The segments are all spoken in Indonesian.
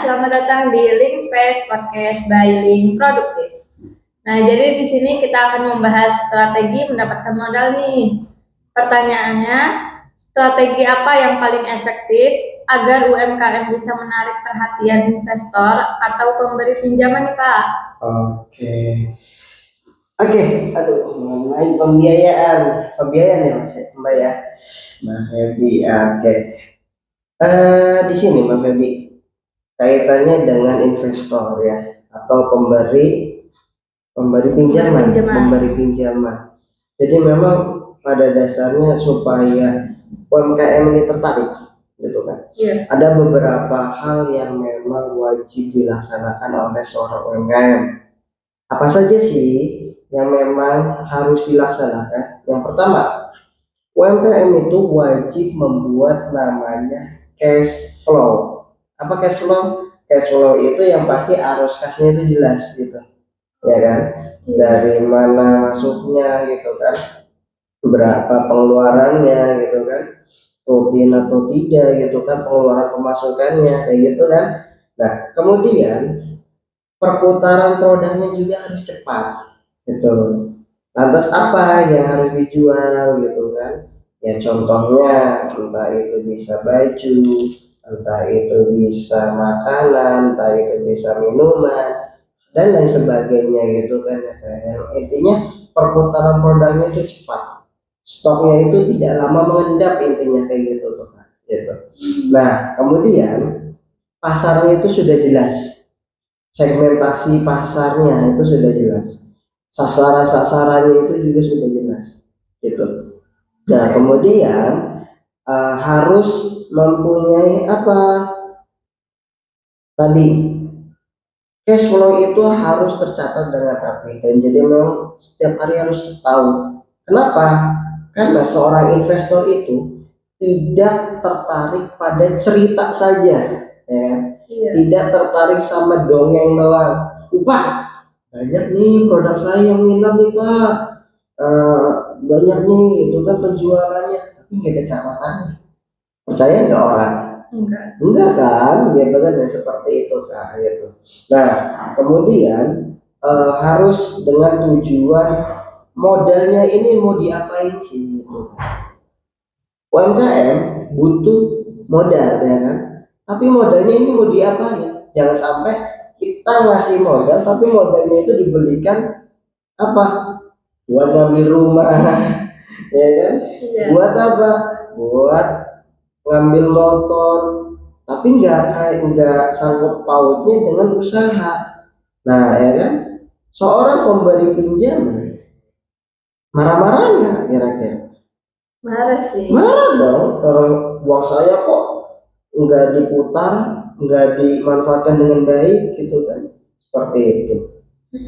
selamat datang di Link Space Podcast by Link Produktif. Nah, jadi di sini kita akan membahas strategi mendapatkan modal nih. Pertanyaannya, strategi apa yang paling efektif agar UMKM bisa menarik perhatian investor atau pemberi pinjaman nih Pak? Oke, mengenai pembiayaan ya Mas Mbak ya, Mbak Febi. Oke. Di sini Mbak Febi, kaitannya dengan investor ya, atau pemberi pinjaman. Jadi memang pada dasarnya supaya UMKM ini tertarik, gitu kan? Iya. Ada beberapa hal yang memang wajib dilaksanakan oleh seorang UMKM. Apa saja sih yang memang harus dilaksanakan? Yang pertama, UMKM itu wajib membuat namanya cash flow. Apa cash flow? Cash flow itu yang pasti arus kasnya itu jelas gitu, ya kan? Dari mana masuknya gitu kan, berapa pengeluarannya gitu kan, rutin atau tidak gitu kan, pengeluaran pemasukannya kayak gitu kan. Nah, kemudian perputaran produknya juga harus cepat gitu. Lantas apa yang harus dijual gitu kan? Ya contohnya entah itu bisa baju, entah itu bisa makanan, entah itu bisa minuman dan lain sebagainya gitu kan. Intinya perputaran produknya itu cepat, stoknya itu tidak lama mengendap, intinya kayak gitu tuh kan gitu. Nah, kemudian pasarnya itu sudah jelas, segmentasi pasarnya itu sudah jelas, sasarannya itu juga sudah jelas gitu. Nah, kemudian harus mempunyai apa tadi, cash flow itu harus tercatat dengan rapi, dan jadi memang setiap hari harus tahu. Kenapa? Karena seorang investor itu tidak tertarik pada cerita saja, ya kan? Iya. Tidak tertarik sama dongeng doang. Pak, banyak nih produk saya yang minat nih Pak, banyak nih itu kan penjualannya, tapi nggak ada catatan. Percaya nggak orang? Enggak kan, gitu kan, ya seperti itu kan gitu. Nah, kemudian harus dengan tujuan modalnya ini mau diapain sih gitu. UMKM butuh modal ya kan, tapi modalnya ini mau diapain? Jangan sampai kita ngasih modal tapi modalnya itu dibelikan apa? Buat ngambil rumah ya kan? Iya. Buat apa? Buat ngambil motor, tapi nggak sangkut pautnya dengan usaha. Nah ya kan, seorang pemberi pinjaman marah-marah nggak kira-kira? Marah sih. Marah dong, kalau uang saya kok nggak diputar, nggak dimanfaatkan dengan baik gitu kan, seperti itu.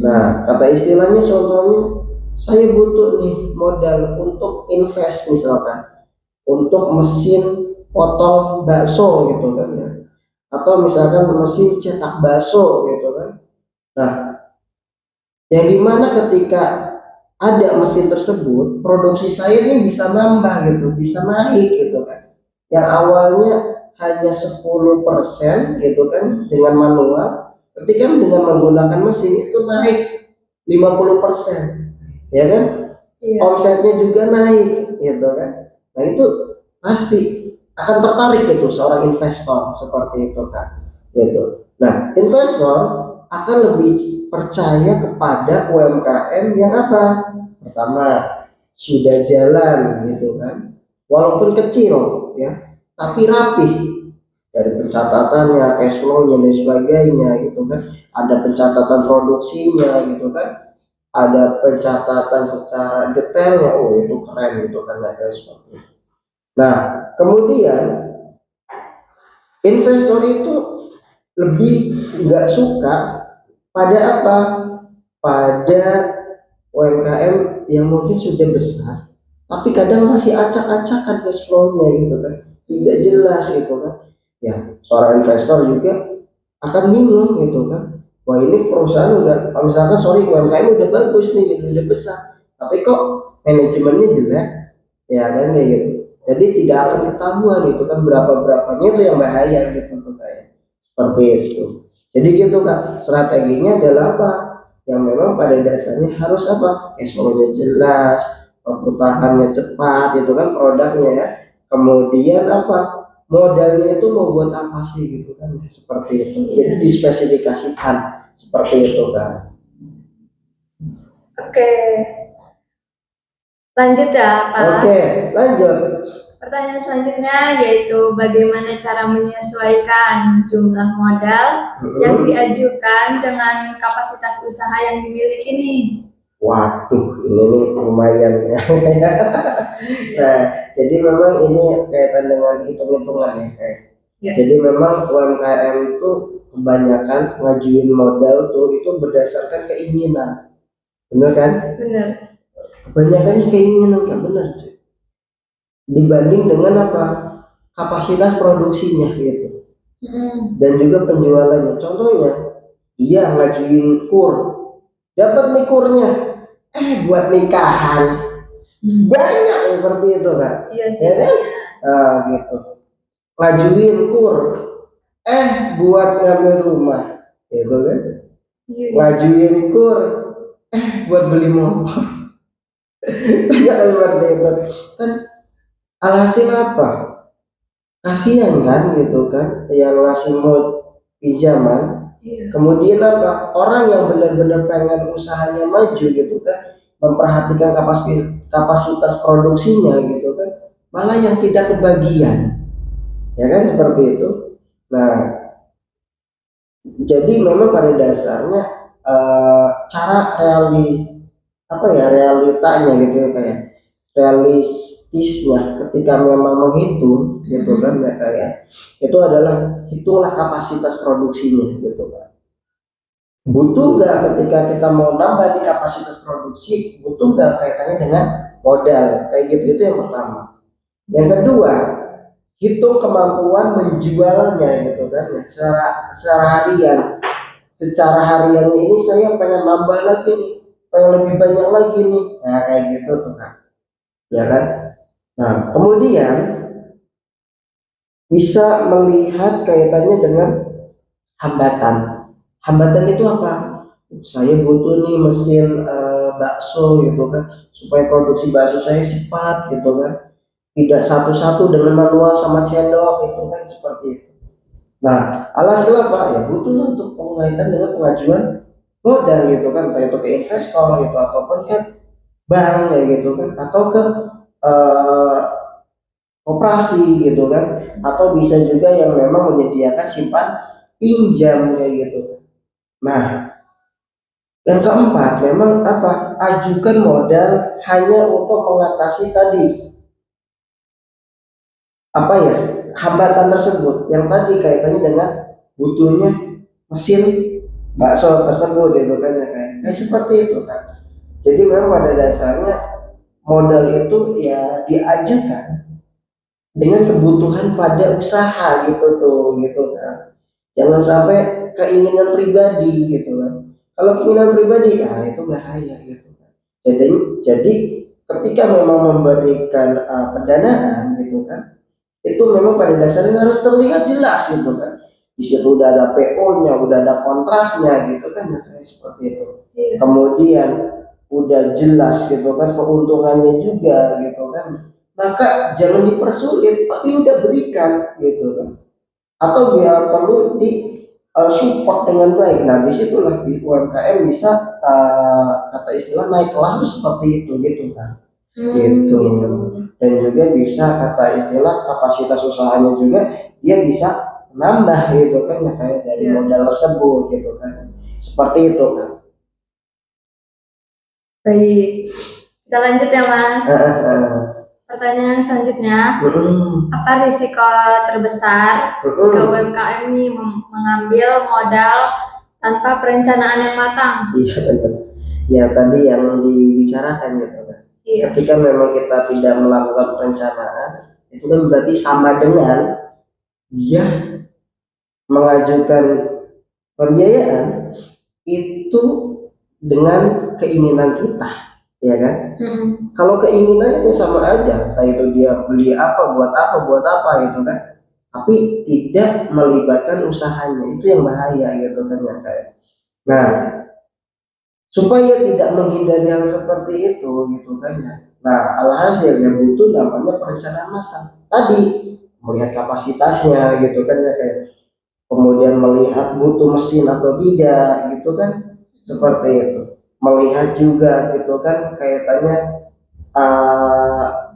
Nah, kata istilahnya contohnya, saya butuh nih modal untuk invest misalkan, untuk mesin potong bakso gitu kan ya, atau misalkan mesin cetak bakso gitu kan. Nah, yang dimana ketika ada mesin tersebut, produksi saya ini bisa nambah gitu, bisa naik gitu kan. Yang awalnya hanya 10% gitu kan dengan manual, ketika dengan menggunakan mesin itu naik 50%, ya kan? Iya. Omsetnya juga naik gitu kan. Nah, itu pasti akan tertarik gitu seorang investor seperti itu kan gitu. Nah, investor akan lebih percaya kepada UMKM yang apa? Pertama, sudah jalan gitu kan, walaupun kecil ya, tapi rapih dari pencatatannya, cash flow-nya dan sebagainya gitu kan. Ada pencatatan produksinya gitu kan, ada pencatatan secara detailnya. Oh, itu keren gitu kan ya guys. Nah, kemudian investor itu lebih nggak suka pada apa? Pada UMKM yang mungkin sudah besar, tapi kadang masih acak-acakan cash flow-nya gitu kan, tidak jelas gitu kan. Ya, seorang investor juga akan bingung gitu kan. Wah, ini perusahaan udah, misalkan UMKM udah bagus nih, udah besar, tapi kok manajemennya jelek, ya kan kayak gitu. Jadi tidak akan ketahuan itu kan berapa-berapanya itu yang bahaya gitu tuh kayak seperti itu. Jadi gitu Kak, strateginya adalah apa? Yang memang pada dasarnya harus apa? Cash flow-nya jelas, perputarannya cepat, itu kan produknya ya. Kemudian apa? Modalnya itu mau buat apa sih gitu kan? Seperti itu. Jadi dispesifikasikan seperti itu kan. Oke, lanjut ya Pak. Oke, lanjut. Pertanyaan selanjutnya yaitu bagaimana cara menyesuaikan jumlah modal yang diajukan dengan kapasitas usaha yang dimiliki nih. Waduh, ini nih lumayan ya. Nah, jadi memang ini kaitan dengan hitung-hitungan ya. Ya. Jadi memang UMKM itu kebanyakan ngajuin modal tuh itu berdasarkan keinginan, bener kan? Benar. Kebanyakan keinginan nggak benar. Dibanding dengan apa? Kapasitas produksinya gitu. Dan juga penjualannya. Contohnya, dia ngajuin kur, dapat nih kurnya, buat nikahan banyak seperti itu kan? Iya sih. Ya kan? Gitu. Ngajuin kur, buat ngambil rumah, gitu kan? Iya. Ngajuin kur, buat beli motor. Banyak seperti itu kan. Alhasil apa? Kasihan kan gitu kan yang ngasih mau pinjaman. Kemudian apa? Orang yang benar-benar pengen usahanya maju gitu kan, memperhatikan kapasitas produksinya gitu kan, malah yang tidak kebagian, ya kan seperti itu. Nah, jadi memang pada dasarnya cara realitanya gitu ya, kayak realistisnya ketika memang menghitung gitu kan ya, kayak itu adalah hitunglah kapasitas produksinya gitu kan. Butuh nggak ketika kita mau nambah di kapasitas produksi, butuh nggak kaitannya dengan modal kayak gitu, itu yang pertama. Yang kedua, hitung kemampuan menjualnya gitu kan ya, secara harian. Secara hariannya ini saya pengen nambah lagi nih, pengen lebih banyak lagi nih, nah kayak gitu tuh kan, ya kan. Nah kemudian bisa melihat kaitannya dengan hambatan. Hambatan itu apa? Saya butuh nih mesin bakso gitu kan, supaya produksi bakso saya cepat gitu kan, tidak satu-satu dengan manual sama cendok itu kan, seperti itu. Nah alhasil apa ya, butuh untuk penguaitan dengan pengajuan modal gitu kan, entah itu ke investor gitu ataupun ke bank kayak gitu kan, atau ke eh, koperasi gitu kan, atau bisa juga yang memang menyediakan simpan pinjam kayak gitu. Nah yang keempat memang apa, ajukan modal hanya untuk mengatasi tadi apa ya, hambatan tersebut yang tadi kaitannya dengan butuhnya mesin bakso tersebut gitu kan ya, kayak seperti itu kan. Jadi memang pada dasarnya modal itu ya diajukan dengan kebutuhan pada usaha gitu tuh gitu kan. Jangan sampai keinginan pribadi gitu kan. Kalau keinginan pribadi itu bahaya gitu kan. Jadi ketika memang memberikan pendanaan gitu kan, itu memang pada dasarnya harus terlihat jelas gitu kan. Di situ udah ada PO-nya, udah ada kontraknya gitu kan, kayak seperti itu. Kemudian udah jelas gitu kan keuntungannya juga gitu kan. Maka jangan dipersulit, tapi udah berikan gitu kan. Atau bila perlu di support dengan baik. Nah disitulah UMKM bisa kata istilah naik kelas tuh seperti itu gitu kan. Gitu. Dan juga bisa kata istilah kapasitas usahanya juga dia bisa nambah gitu kan ya, kayak dari modal tersebut gitu kan, seperti itu kan. Baik, kita lanjut ya Mas. Pertanyaan selanjutnya, apa risiko terbesar jika UMKM ini mengambil modal tanpa perencanaan yang matang? Iya benar. Ya tadi yang dibicarakan gitu kan. Ketika memang kita tidak melakukan perencanaan, itu kan berarti sama dengan dia mengajukan pembiayaan itu dengan keinginan kita, ya kan? Kalau keinginan itu sama aja, entah itu dia beli apa buat apa gitu kan, tapi tidak melibatkan usahanya, itu yang bahaya gitu kan ya kayak. Nah, supaya tidak menghindari hal seperti itu gitu kan ya. Nah, alhasil yang butuh namanya perencanaan matang. Tadi melihat kapasitasnya gitu kan ya kayak, kemudian melihat butuh mesin atau tidak gitu kan, seperti itu. Melihat juga gitu kan kaitannya,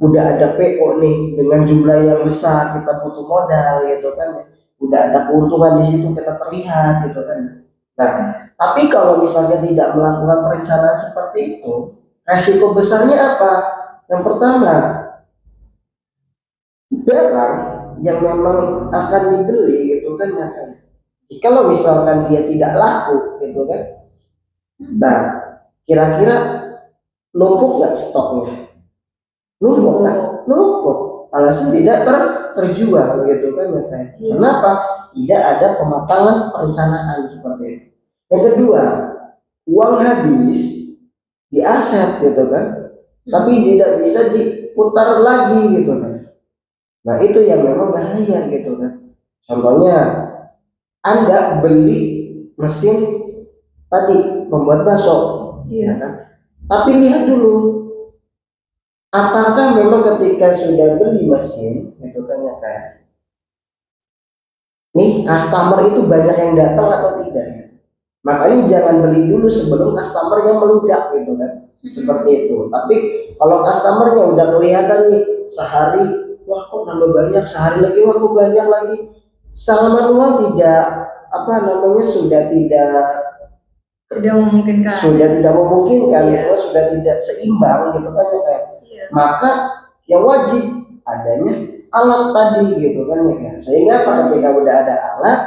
udah ada PO nih dengan jumlah yang besar, kita butuh modal gitu kan ya. Udah ada keuntungan di situ, kita terlihat gitu kan. Nah, tapi kalau misalnya tidak melakukan perencanaan seperti itu, resiko besarnya apa? Yang pertama, barang yang memang akan dibeli gitu kan ya kan. Kalau misalkan dia tidak laku gitu kan, nah kira-kira numpuk nggak stoknya? Numpuk kan? Numpuk. Alasan tidak terjual gitu kan ya kan. Kenapa? Tidak ada pematangan perencanaan seperti itu. Yang kedua, uang habis di aset gitu kan, tapi tidak bisa diputar lagi gitu kan. Nah itu yang memang bahaya gitu kan. Contohnya, Anda beli mesin tadi membuat bakso, ya kan? Tapi lihat dulu, apakah memang ketika sudah beli mesin, gitu kan ya kayak, nih customer itu banyak yang datang atau tidak? Ya? Makanya jangan beli dulu sebelum customernya meludak gitu kan, seperti itu. Tapi kalau customernya udah kelihatan nih sehari, wah kok nambah banyak, sehari lagi wah kok banyak lagi, secara manual tidak apa namanya sudah tidak memungkinkan gitu, sudah tidak seimbang gitu kan ya kayak. Maka yang wajib adanya alat tadi gitu kan ya kan. Sehingga ketika udah ada alat,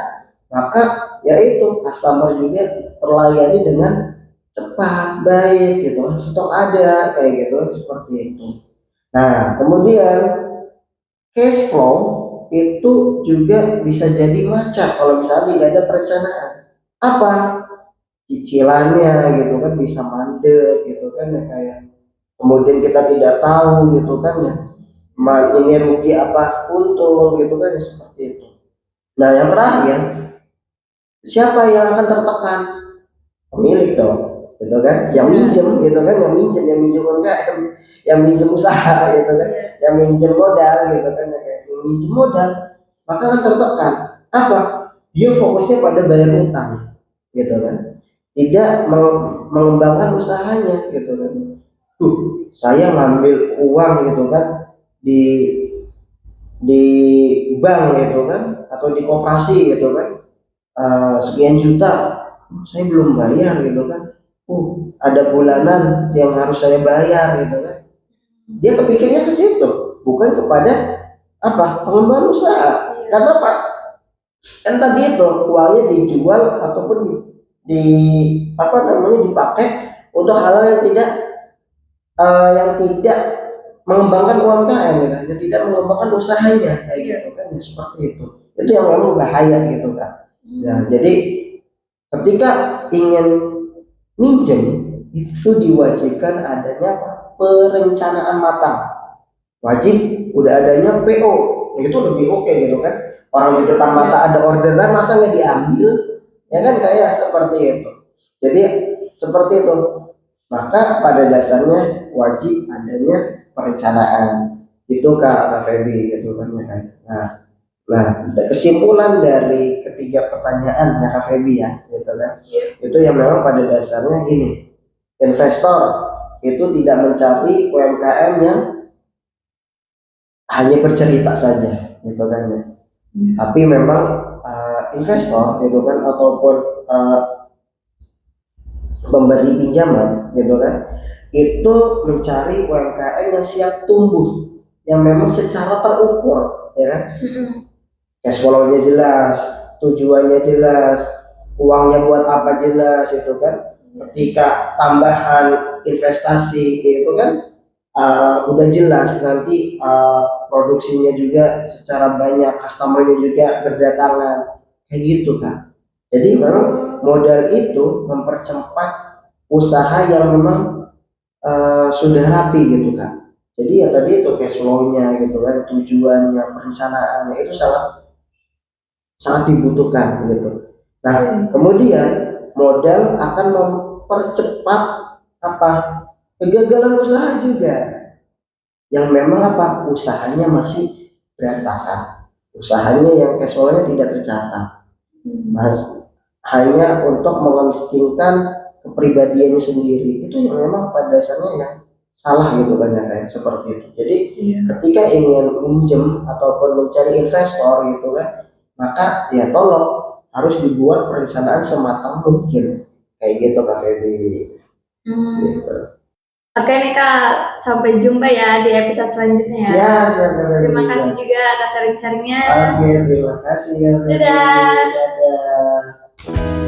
maka yaitu customer juga terlayani dengan cepat, baik gitu, stok ada kayak gitu seperti itu. Nah, kemudian cash flow itu juga bisa jadi macet kalau misalnya tidak ada perencanaan. Apa? Cicilannya gitu kan bisa mandek gitu kan ya kayak, kemudian kita tidak tahu gitu kan ya, ini rugi apa untung gitu kan ya, seperti itu. Nah yang terakhir, siapa yang akan tertekan? Pemilik dong gitu kan, yang minjem gitu kan, yang minjem UMKM, yang minjem usaha gitu kan, yang minjem modal gitu kan ya, yang minjem modal, maka akan tertekan. Apa? Dia fokusnya pada bayar utang gitu kan, tidak mengembangkan usahanya gitu kan. Saya ngambil uang gitu kan di di bank gitu kan atau di koperasi gitu kan, sekian juta saya belum bayar gitu kan, ada bulanan yang harus saya bayar gitu kan. Dia kepikirnya ke situ, bukan kepada apa pengembangan usaha. Karena apa? Kan tadi itu uangnya dijual ataupun di apa namanya dipakai untuk hal yang tidak mengembangkan UMKM gitu, yang tidak mengembangkan usahanya kayak gitu kan ya, seperti itu yang memang bahaya gitu kan. Ya jadi ketika ingin minjem itu diwajibkan adanya perencanaan matang, wajib udah adanya PO, itu lebih oke gitu kan. Orang di depan mata ada orderan masa nggak diambil, ya kan kayak seperti itu. Jadi seperti itu. Maka pada dasarnya wajib adanya perencanaan. Itu Kak Feby gitu kan ya kan. Nah, kesimpulan dari ketiga pertanyaan Kak Feby ya, gitu kan. Itu yang memang pada dasarnya gini. Investor itu tidak mencari UMKM yang hanya bercerita saja, gitu kan ya. Tapi memang investor gitu kan ataupun pemberi pinjaman gitu kan, itu mencari UMKM yang siap tumbuh, yang memang secara terukur ya kan, cash flow-nya jelas, tujuannya jelas, uangnya buat apa jelas itu kan. Ketika tambahan investasi itu kan udah jelas, nanti produksinya juga secara banyak, customernya juga berdatangan kayak gitu kan. Jadi memang modal itu mempercepat usaha yang memang sudah rapi gitu kan. Jadi ya tadi itu cash flow-nya gitu kan, tujuannya, perencanaannya itu sangat sangat dibutuhkan gitu. Nah, kemudian modal akan mempercepat apa? Kegagalan usaha juga. Yang memang apa? Usahanya masih berantakan. Usahanya yang cash flow-nya tidak tercatat. Mas hanya untuk mementingkan kepribadiannya sendiri. Itu yang memang pada dasarnya yang salah gitu kan ya kayak seperti itu. Jadi ketika ingin minjem ataupun mencari investor gitu kan, maka ya tolong harus dibuat perencanaan sematang mungkin kayak gitu Kak Feby. Gitu. Oke nih Kak, sampai jumpa ya di episode selanjutnya ya. Siap, siap Kak Feby. Terima kasih juga atas sharing-sharingnya. Oke, terima kasih Kak Feby. Dadah. Dadah.